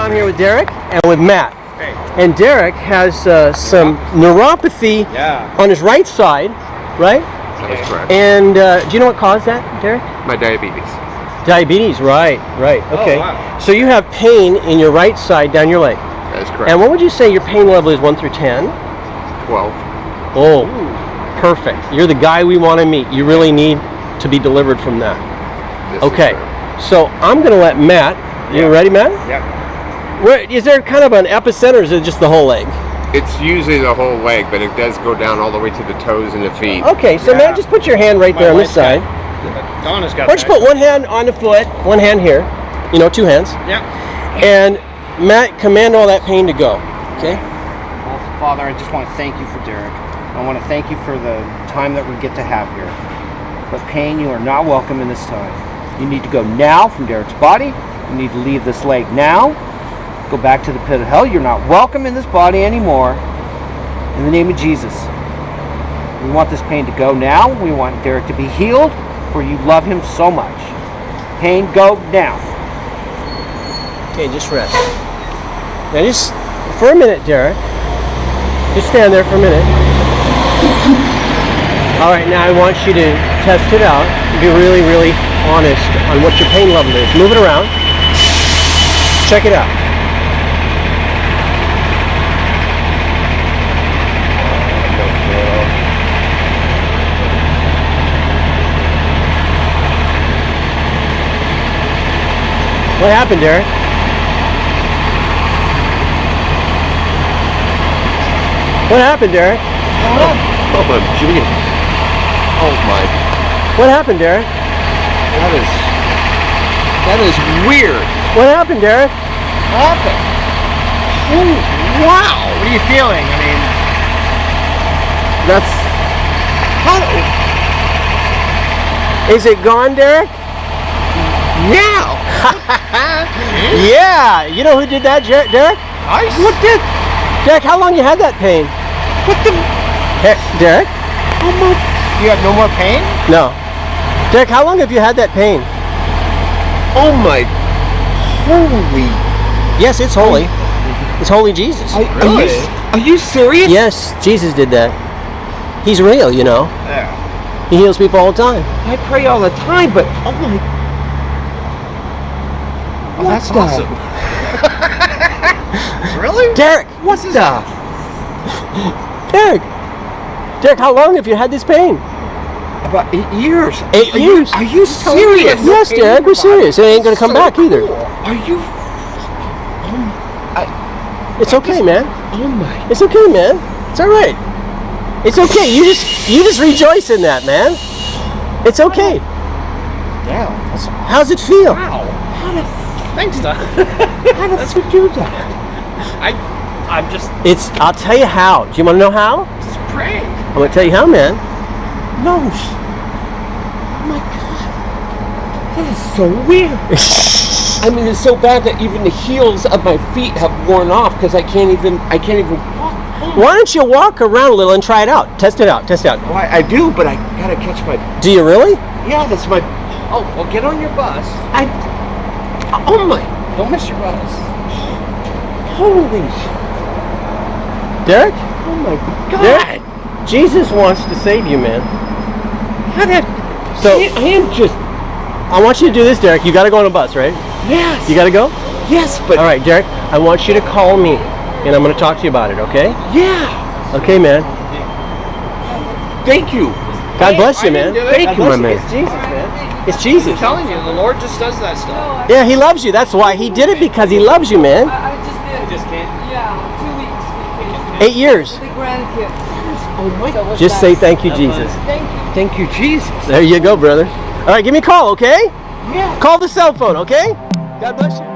I'm here with Derek and with Matt. Hey. And Derek has some neuropathy on his right side, right? That is correct. And do you know what caused that, Derek? My diabetes. Diabetes, right, okay. Oh, wow. So you have pain in your right side down your leg. That is correct. And what would you say your pain level is 1 through 10? 12. Oh, perfect. You're the guy we want to meet. You really need to be delivered from that. This Okay, is correct. so I'm going to let Matt, you ready, Matt? Yep. Is there kind of an epicenter or is it just the whole leg? It's usually the whole leg, but it does go down all the way to the toes and the feet. Okay, so Matt, just put your hand right there on this side. Donna's got Why don't you put one hand on the foot, one hand here, you know, 2 hands. Yeah. And Matt, command all that pain to go, okay? Well, Father, I just want to thank you for Derek. I want to thank you for the time that we get to have here. But pain, you are not welcome in this time. You need to go now from Derek's body. You need to leave this leg now. Go back to the pit of hell. You're not welcome in this body anymore. In the name of Jesus. We want this pain to go now. We want Derek to be healed, for you love him so much. Pain, go now. Okay, just rest. Now just, for a minute, Derek. Just stand there for a minute. All right, now I want you to test it out. Be really, really honest on what your pain level is. Move it around. Check it out. What happened, Derek? What happened, Derek? Oh, gee. Oh, my. What happened, Derek? That is weird. What happened, Derek? What happened? Wow. What are you feeling? I mean, That's... Is it gone, Derek? Now. Yeah! You know who did that, Derek? What did? Derek, how long you had that pain? What the? Derek? you have no more pain? No. Derek, how long have you had that pain? Oh, my. Holy. Yes, it's holy. It's holy Jesus. Are you serious? Yes, Jesus did that. He's real, you know. Yeah. He heals people all the time. I pray all the time, but oh my. Oh, that's awesome. Really? Derek! What the? Derek, how long have you had this pain? About 8 years. 8 years? Are you serious? Yes, Derek, we're serious. It ain't gonna come back either. Are you? It's okay, man. Oh my. It's okay, man. It's all right. It's okay. You just rejoice in that, man. It's okay. Yeah. That's, How's it feel? wow. Thanks, Don. How did you do that? I'm just I'll tell you how. Do you want to know how? praying. I'm gonna tell you how, man. No. Oh my God. That is so weird. I mean, it's so bad that even the heels of my feet have worn off because I can't even walk. Why don't you walk around a little and try it out? Test it out. Well, I do, but I gotta catch my. Do you really? Yeah, that's my. Oh, well, get on your bus. Oh my. Don't miss your bus. Holy. Derek? Oh my God. Derek? Jesus wants to save you, man. So I am just. I want you to do this, Derek. You gotta go on a bus, right? Yes. You gotta go? Yes, but. All right, Derek, I want you to call me, and I'm going to talk to you about it, okay? Yeah. Okay, man. Thank you. God bless you, I man. didn't do it. Thank you, my God man. bless It's Jesus, man. It's Jesus. I'm telling you, the Lord just does that stuff. Yeah, He loves you. That's why He did it, because He loves you, man. I just did. You just can't. Yeah, 2 weeks. 8 years. The grandkids. Oh my. So what's Just that? say thank you, Jesus. Thank you. Thank you, Jesus. There you go, brother. All right, give me a call, okay? Yeah. Call the cell phone, okay? God bless you.